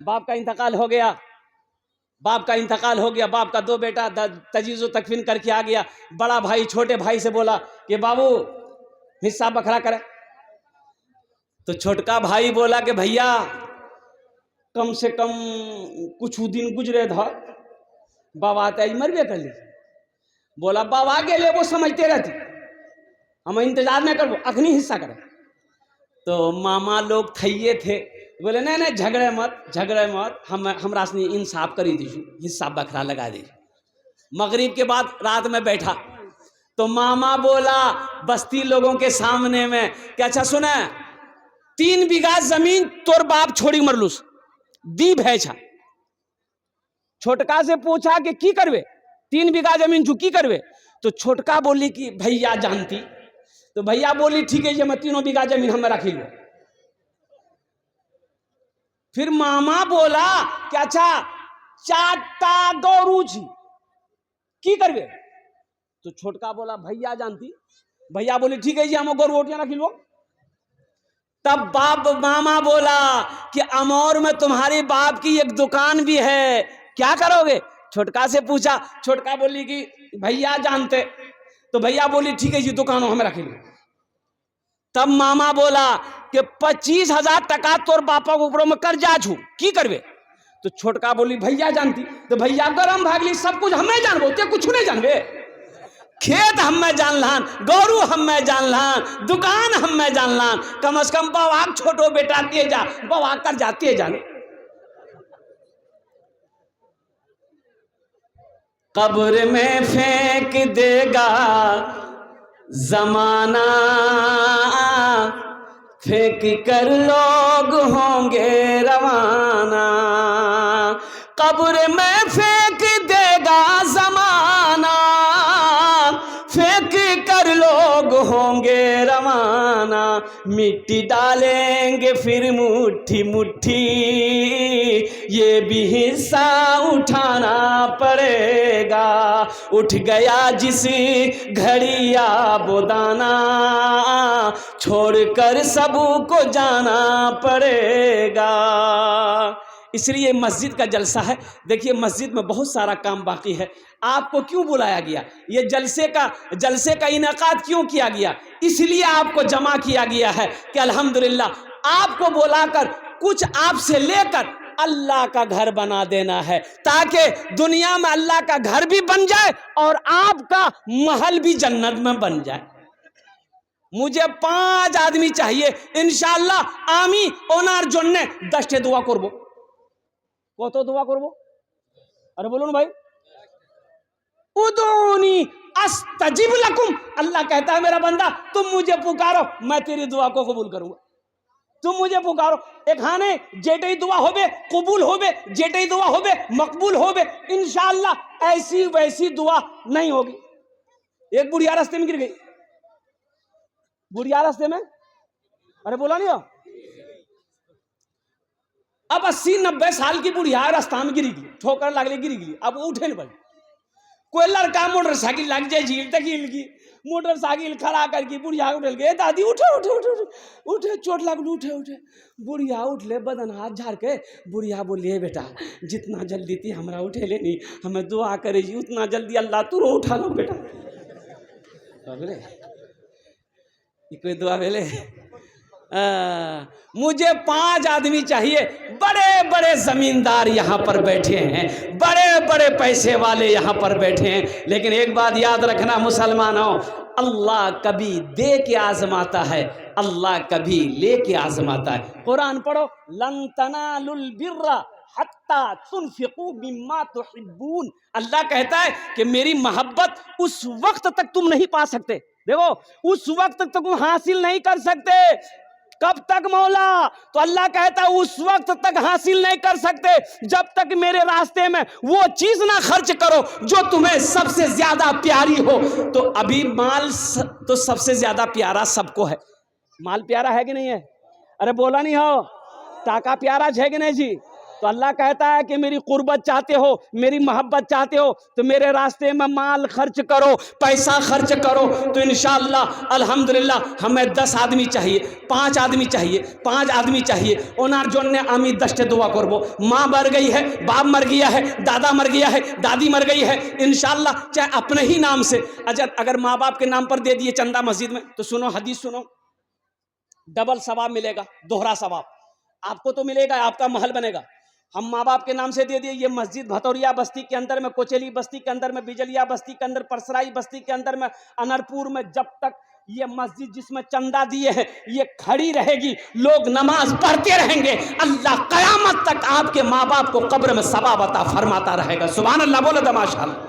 बाप का इंतकाल हो गया, बाप का इंतकाल हो गया। बाप का दो बेटा तजीज़ो तकफीन करके आ गया। बड़ा भाई छोटे भाई से बोला कि बाबू हिस्सा बखरा करे। तो छोटका भाई बोला कि भैया कम से कम कुछ दिन गुजरे था, बाबा तो मरबे कर ली। बोला बाबा के लिए वो समझते रहती, हम इंतजार नहीं करबो, अखनी हिस्सा करे। तो मामा लोग थैये थे, बोले नहीं नहीं झगड़े मत, हम हमरा से इंसाफ करी दीजिए, हिस्सा बखरा लगा दीजिए। मगरिब के बाद रात में बैठा तो मामा बोला बस्ती लोगों के सामने में कि अच्छा सुने, 3 बीघा जमीन तोर बाप छोड़ी मरलूस, दीप है छा। छोटका से पूछा कि की करवे, 3 बीघा जमीन चू की करवे। तो छोटका बोली कि भैया जानती। तो भैया बोली ठीक है, ये मैं 3 बीघा जमीन हमें रखी लो। फिर मामा बोला कि अच्छा 4टा गौरू छी की करवे। तो छोटका बोला भैया जानती। भैया बोली ठीक है जी, हम गौरू ओटियां रखी लो। तब मामा बोला कि अमौर में तुम्हारे बाप की एक दुकान भी है, क्या करोगे। छोटका से पूछा, छोटका बोली कि भैया जानते। तो भैया बोली ठीक है जी, दुकानों हमें रखी लो। तब मामा बोला कि 25,000 टका तोर बापा के ऊपर में कर्जा छू की करवे। तो छोटका बोली भैया जानती। तो भैया गरम भागली, सब कुछ हमें जानबो, ते कुछ नहीं जानबे। खेत हमें जान लान, गौरू हमें जान लान, दुकान हमें जान लान, कम से कम बाबा छोटो बेटा दिए जा, बाबा कर जाती जाने। कब्र में फेंक देगा जमाना, फेंक कर लोग होंगे रवाना। कब्र में फेंक देगा जमाना, फेंक कर लोग होंगे रवाना। मिट्टी डालेंगे फिर मुट्ठी मुट्ठी, ये भी हिस्सा उठाना पड़ेगा। उठ गया जिस घड़िया बोदाना, छोड़कर सबको जाना पड़ेगा। इसलिए मस्जिद का जलसा है। देखिए मस्जिद में बहुत सारा काम बाकी है। आपको क्यों बुलाया गया, ये जलसे का इनेकाद क्यों किया गया, इसलिए आपको जमा किया गया है कि अल्हम्दुलिल्लाह आपको बुलाकर कुछ आपसे लेकर अल्लाह का घर बना देना है, ताकि दुनिया में अल्लाह का घर भी बन जाए और आपका महल भी जन्नत में बन जाए। मुझे 5 आदमी चाहिए इंशाअल्लाह। आमी ओनार जन्ने 10 दुआ करबो। कत दुआ करबो, अरे बोलो ना भाई। उदूनी अस्तजिब लकुम, अल्लाह कहता है मेरा बंदा तुम मुझे पुकारो, मैं तेरी दुआ को कबूल करूंगा। तुम मुझे पुकारो, एखाने जेटई दुआ होबे कबूल होबे, जेटई दुआ होबे मकबूल होबे इंशाअल्लाह। ऐसी वैसी दुआ नहीं होगी। एक बुढ़िया रास्ते में गिर गई, बुढ़िया रास्ते में, अरे बोला नहीं हो। अब 80-90 साल की बुढ़िया रास्ता में गिरी गई, ठोकर लगले गिरी गई, अब उठे नहीं पाई। कोई लड़का मोटरसाइकिल लग जाए झील तक हिल की, मोटरसाइकिल खड़ा करके बुढ़िया उठल गए, दादी उठे उठे उठे उठे उठे, चोट लगल, उठे उठे। बुढ़िया उठले, बदन हाथ झाड़ के बुढ़िया बोलिए बेटा जितना जल्दी थी हमरा उठे लेनी, हमें दुआ करे जी उतना जल्दी अल्लाह तू रो उठा लो बेटा। बोले कोई दुआ भेले। मुझे 5 आदमी चाहिए, बड़े बड़े जमींदार यहाँ पर बैठे हैं, बड़े बड़े पैसे वाले यहाँ पर बैठे हैं। लेकिन एक बात याद रखना मुसलमानों, अल्लाह कभी दे के आजमाता है, अल्लाह कभी ले के आजमाता है। कुरान पढ़ो, लन तनालुल बिर्रा हत्ता तुनफिकू मिम्मा तुहिब्बून। अल्लाह कहता है कि मेरी मोहब्बत उस वक्त तक तुम नहीं पा सकते। देखो उस वक्त तक तुम हासिल नहीं कर सकते। कब तक मौला? तो अल्लाह कहता है उस वक्त तक हासिल नहीं कर सकते जब तक मेरे रास्ते में वो चीज ना खर्च करो जो तुम्हें सबसे ज्यादा प्यारी हो। तो अभी माल तो सबसे ज्यादा प्यारा सबको है। माल प्यारा है कि नहीं है? अरे बोला नहीं हो, टाका प्यारा है कि नहीं जी? तो अल्लाह कहता है कि मेरी कुर्बत चाहते हो, मेरी मोहब्बत चाहते हो तो मेरे रास्ते में माल खर्च करो, पैसा खर्च करो। तो इंशाअल्लाह अल्हम्दुलिल्लाह हमें 10 आदमी चाहिए, 5 आदमी चाहिए, 5 आदमी चाहिए। ओनार जोन ने आमी 10 दुआ करबो। माँ मर गई है, बाप मर गया है, दादा मर गया है, दादी मर गई है, इंशाअल्लाह चाहे अपने ही नाम से अगर माँ बाप के नाम पर दे दिए चंदा मस्जिद में, तो सुनो हदीस सुनो, डबल सवाब मिलेगा, दोहरा सवाब आपको तो मिलेगा, आपका महल बनेगा। हम माँ बाप के नाम से दे दिए, ये मस्जिद भतौरिया बस्ती के अंदर में, कोचेली बस्ती के अंदर में, बिजलिया बस्ती के अंदर, परसराई बस्ती के अंदर में, अनरपुर में, जब तक ये मस्जिद जिसमें चंदा दिए हैं ये खड़ी रहेगी, लोग नमाज पढ़ते रहेंगे, अल्लाह कयामत तक आपके माँ बाप को कब्र में सवाब अता फरमाता रहेगा। सुभान अल्लाह, बोलो तो माशाअल्लाह।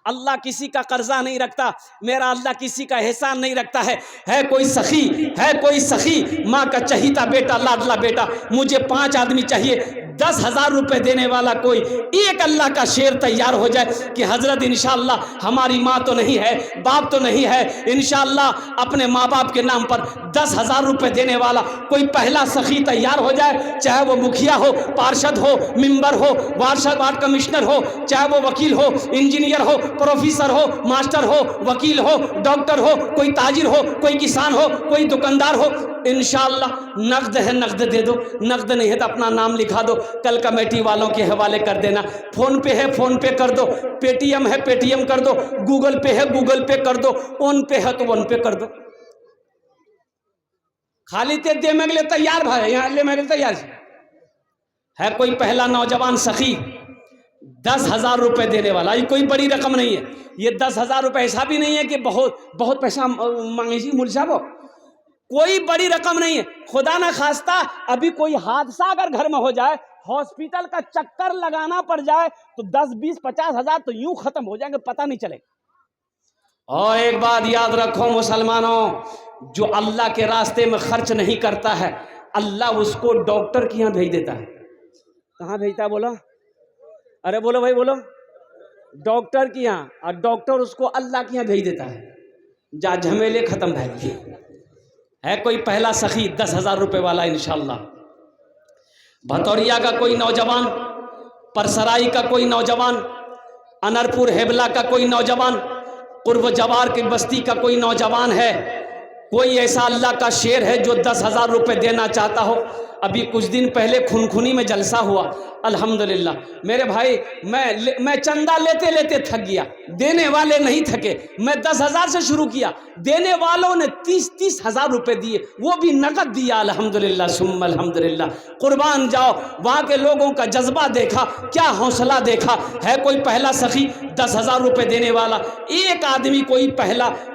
अल्लाह किसी का कर्जा नहीं रखता, मेरा अल्लाह किसी का एहसान नहीं रखता है कोई सखी, है कोई सखी माँ का चहीता बेटा, लाडला बेटा, मुझे 5 आदमी चाहिए, 10,000 रुपए देने वाला कोई एक अल्लाह का शेर तैयार हो जाए कि हजरत इंशाअल्लाह हमारी माँ तो नहीं है, बाप तो नहीं है, इंशाअल्लाह अपने माँ बाप के नाम पर 10,000 रुपए देने वाला कोई पहला सखी तैयार हो जाए, चाहे वो मुखिया हो, पार्षद हो, मेंबर हो, वार्ड कमिश्नर हो, चाहे वो वकील हो, इंजीनियर हो, प्रोफेसर हो, मास्टर हो, वकील हो, डॉक्टर हो, कोई ताजिर हो, कोई किसान हो, कोई दुकानदार हो, इंशाअल्लाह नकद है नकद दे दो, नकद नहीं है तो अपना नाम लिखा दो, कल कमेटी वालों के हवाले कर देना, फोन पे है फोन पे कर दो, पेटीएम है पेटीएम कर दो, गूगल पे है गूगल पे कर दो, ओन पे है तो ओन पे कर दो। खाली ते दे में तैयार भाई, यहाँ ले में तैयार है कोई पहला नौजवान सखी 10,000 रुपए देने वाला, ये कोई बड़ी रकम नहीं है, ये 10,000 रुपए ऐसा भी नहीं है कि बहुत पैसा मांगे मुलझा वो, कोई बड़ी रकम नहीं है। खुदा ना खास्ता अभी कोई हादसा अगर घर में हो जाए, हॉस्पिटल का चक्कर लगाना पड़ जाए तो 10, 20, 50 हजार तो यूं खत्म हो जाएंगे, पता नहीं चलेगा। और एक बात याद रखो मुसलमानों, जो अल्लाह के रास्ते में खर्च नहीं करता है, अल्लाह उसको डॉक्टर के यहाँ भेज देता है। कहाँ भेजता है बोलो? अरे बोलो भाई बोलो, डॉक्टर के यहाँ, और डॉक्टर उसको अल्लाह के यहाँ भेज देता है, जा झमेले खत्म भाई। है कोई पहला सखी 10,000 रुपए वाला इंशाअल्लाह, भतौरिया का कोई नौजवान, परसराई का कोई नौजवान, अनरपुर हेबला का कोई नौजवान, कुर्ब जवार की बस्ती का कोई नौजवान है, कोई ऐसा अल्लाह का शेर है जो 10,000 रुपए देना चाहता हो। अभी कुछ दिन पहले खुनखुनी में जलसा हुआ, अल्हम्दुलिल्लाह मेरे भाई, मैं चंदा लेते लेते थक गया, देने वाले नहीं थके। मैं 10,000 से शुरू किया, देने वालों ने 30-30 हजार रुपए दिए, वो भी नकद दिया, अल्हम्दुलिल्लाह सुम्मा अल्हम्दुलिल्लाह। कुर्बान जाओ, वहाँ के लोगों का जज्बा देखा, क्या हौसला देखा। है कोई पहला सखी 10,000 रुपए देने वाला, एक आदमी कोई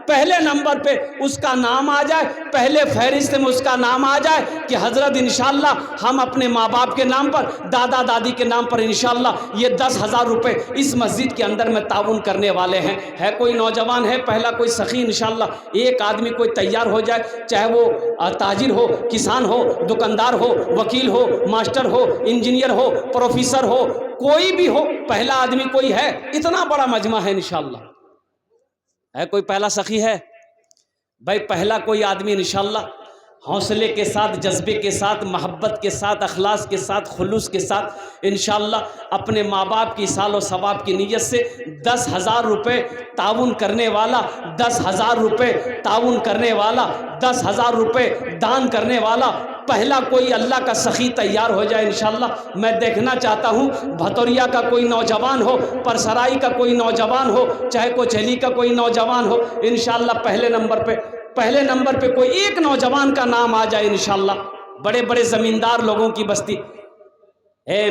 पहले नंबर पे उसका नाम आ जाए, पहले फहरिस्त में उसका नाम आ जाए कि हजरत इंशाअल्लाह हम अपने माँ बाप के नाम पर, दादा दादी के नाम पर इंशाअल्लाह ये 10,000 रुपए इस मस्जिद के अंदर में ताउन करने वाले हैं। है कोई नौजवान, है पहला कोई सखी, इंशाअल्लाह एक आदमी कोई तैयार हो जाए, चाहे वो ताजिर हो, किसान हो, दुकानदार हो, वकील हो, मास्टर हो, इंजीनियर हो, प्रोफेसर हो, कोई भी हो, पहला आदमी कोई है, इतना बड़ा मजमा है इंशाअल्लाह। है कोई पहला सखी है भाई, पहला कोई आदमी इंशाअल्लाह हौसले के साथ, जज्बे के साथ, मोहब्बत के साथ, अखलास के साथ, खुलूस के साथ इंशाअल्लाह अपने माँ बाप की सालो सवाब की नीयत से 10,000 रुपये ताउन करने वाला, 10,000 रुपये ताउन करने वाला, 10,000 रुपये दान करने वाला पहला कोई अल्लाह का सखी तैयार हो जाए इंशाअल्लाह। मैं देखना चाहता हूँ भतौरिया का कोई नौजवान हो, परसराई का कोई नौजवान हो, चाहे कोचेली का कोई नौजवान हो, इंशाअल्लाह पहले नंबर पे कोई एक नौजवान का नाम आ जाए इंशाअल्लाह। बड़े बड़े जमींदार लोगों की बस्ती,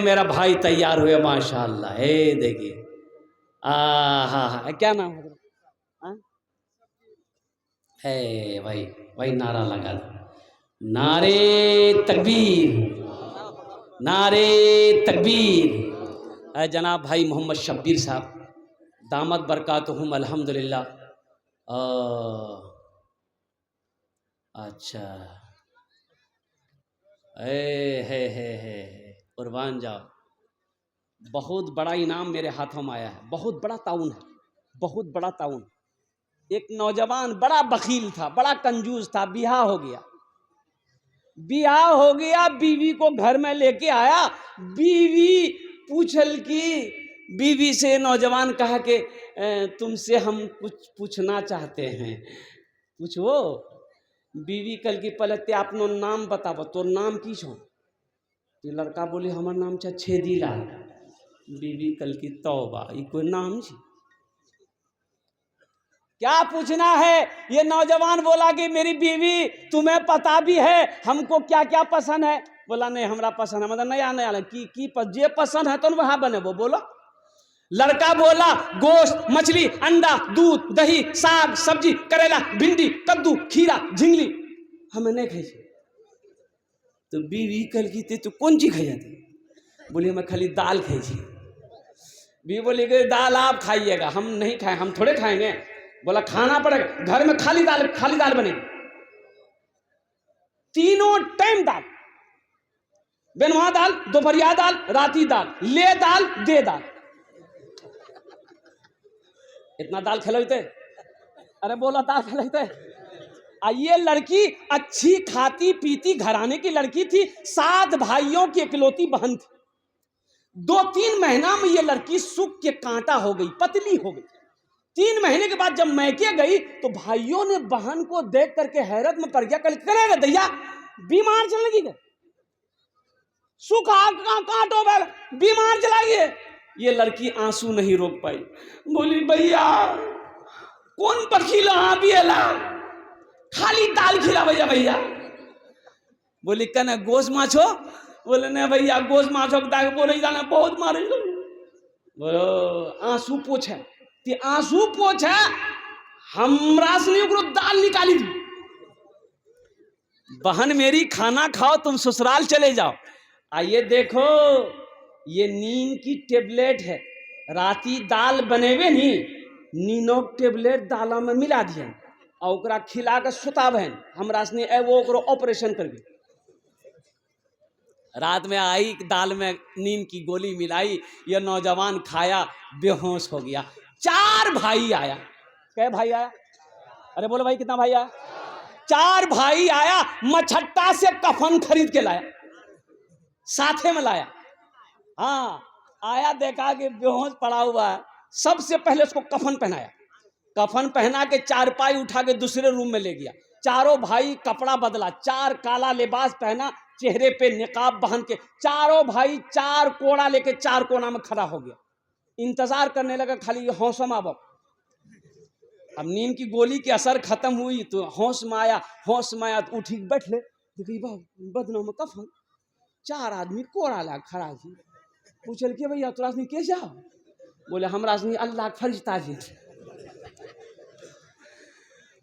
मेरा भाई तैयार हुए माशाअल्लाह। देखिए, क्या नाम है भाई नारा लगा दो, नारे तकबीर, नारे तकबीर। जनाब भाई मोहम्मद शब्बीर साहब दामद बरकातुहुम अल्हम्दुलिल्लाह। अच्छा, है कुर्बान जाओ, बहुत बड़ा इनाम मेरे हाथों में आया है, बहुत बड़ा ताउन है, बहुत बड़ा ताउन। एक नौजवान बड़ा बखील था, बड़ा कंजूस था, बिहा हो गया, बियाह हो गया, बीवी को घर में लेके आया। बीवी पूछल की, बीवी से नौजवान कहा कि तुमसे हम कुछ पूछना चाहते हैं। पूछो। बीवी कल की पलते अपनो नाम बताबो, तो नाम की छो? तो लड़का बोले हमार नाम छे छेदीलाल। बीवी कल की तौबा, ये कोई नाम छे? क्या पूछना है? ये नौजवान बोला कि मेरी बीवी, तुम्हें पता भी है हमको क्या क्या पसंद है। बोला नहीं हमरा पसंद है, मतलब नया नया की जे पसंद है तो वहां बने वो बोलो। लड़का बोला गोश्त, मछली, अंडा, दूध, दही, साग, सब्जी, करेला, भिंडी, कद्दू, खीरा, झिंगली हमें नहीं खाई। तो बीवी कल की तू कौन चीज खाई थी? बोली मैं खाली दाल खाई थी। बीवी बोली कि दाल आप खाइएगा, हम नहीं खाए, हम थोड़े खाएंगे। बोला खाना पड़ेगा, घर में खाली दाल बनेगी, तीनों टाइम दाल, बेनवा दाल, दोपहरिया दाल, राती दाल, ले दाल दे दाल। इतना दाल खिलाते? अरे बोला दाल खिलाते। ये लड़की अच्छी खाती पीती घराने की लड़की थी, 7 भाइयों की इकलौती बहन थी। 2-3 महीना में ये लड़की सूख के कांटा हो गई, पतली हो गई। 3 महीने के बाद जब मैके गई तो भाइयों ने बहन को देख करके हैरत में पड़ गया। कल करेगा दैया बीमार चलने की, सूखा कांटो बीमार चला गया। ये लड़की आंसू नहीं रोक पाई, बोली भैया कौन पखीला भी एला, खाली दाल खिला भैया। बोली कने गोश माछो? बोले नहीं भैया गोश माछो के बोले जाना बहुत मारे। बोलो आंसू पोछे, ते आंसू पोछे हमरा से नहीं दाल निकाली थी। बहन मेरी खाना खाओ, तुम ससुराल चले जाओ। आइए देखो ये नींद की टेबलेट है, राती दाल बनेवे नहीं, नीनो टेबलेट दाला में मिला दिया और ओकरा खिला के सुताबहन। हमरा से वो ऑपरेशन कर दी। रात में आई दाल में नींद की गोली मिलाई, ये नौजवान खाया, बेहोश हो गया। 4 भाई आया। क्या भाई आया? अरे बोलो भाई कितना भाई आया? 4 भाई आया, मछट्टा से कफन खरीद के लाया, साथे में लाया। हाँ आया, देखा कि बेहोश पड़ा हुआ है। सबसे पहले उसको कफन पहनाया, कफन पहना के चारपाई उठा के दूसरे रूम में ले गया। चारों भाई कपड़ा बदला, 4 काला लिबास पहना, चेहरे पे निकाब बांध के चारों भाई 4 कोड़ा लेके 4 कोना में खड़ा हो गया। इंतजार करने लगा खाली होश में आबो। अब नींद की गोली की असर खत्म हुई तो होश में आया, तो उठी बैठ ले, बदनों में कफन, 4 आदमी कोड़ा ला खड़ा थी। पूछल के भैया तोरा से कैसे आओ? बोले हमरा से अल्लाह फरिश्ता जी।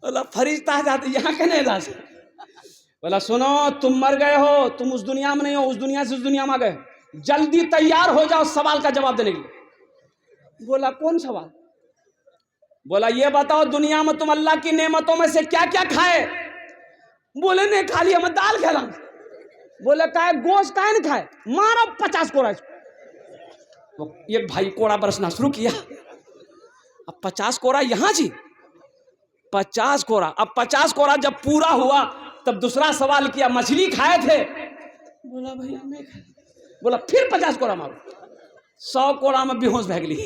बोला फरिश्ता जाते यहाँ कहने ला। बोला सुनो तुम मर गए हो, तुम उस दुनिया में नहीं हो, उस दुनिया से उस दुनिया में आ गए, जल्दी तैयार हो जाओ सवाल का जवाब देने के लिए। बोला कौन सवाल? बोला ये बताओ दुनिया में तुम अल्लाह की नेमतों में से क्या क्या खाए? बोले नहीं खाली हम दाल खेला। बोले का गोश्त काहे नहीं खाए? मारो 50 कोड़ा। एक भाई कोड़ा बरसना शुरू किया। अब 50 कोड़ा यहाँ जी, 50 कोड़ा। अब 50 कोड़ा जब पूरा हुआ तब दूसरा सवाल किया, मछली खाए थे? बोला भैया नहीं खाए। बोला फिर 50 कोड़ा मारो। 100 कोड़ा में बेहोश भग ली।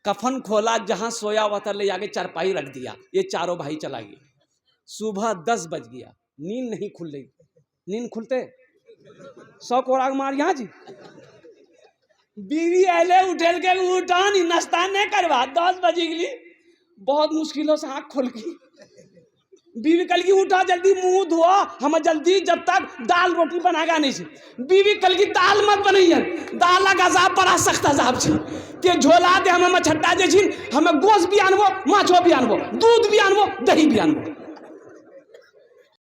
कफन खोला, जहां सोया हुआ था ले जाके चारपाई रख दिया। ये चारों भाई चला गया। सुबह 10 बज गया, नींद नहीं खुल रही। नींद खुलते 100 कोड़ा मार यहाँ जी। बीवी अले उठल के उठा नहीं, नाश्ता नहीं करवा, 10 बजे गई, बहुत मुश्किलों से आँख खुल गई। बीवी कल की उठा जल्दी मुंह धोआ, हम जल्दी जब तक दाल रोटी बनाएगा नहीं से। बीवी कल की दाल मत बनैया, दाल का अजाब बड़ा सख्त अजाब छे के झोला दे हमें मछट्टा जे छिन, हमें गोश्त भी आनबो, माछो भी आनबो, दूध भी आनबो, दही भी आनबो।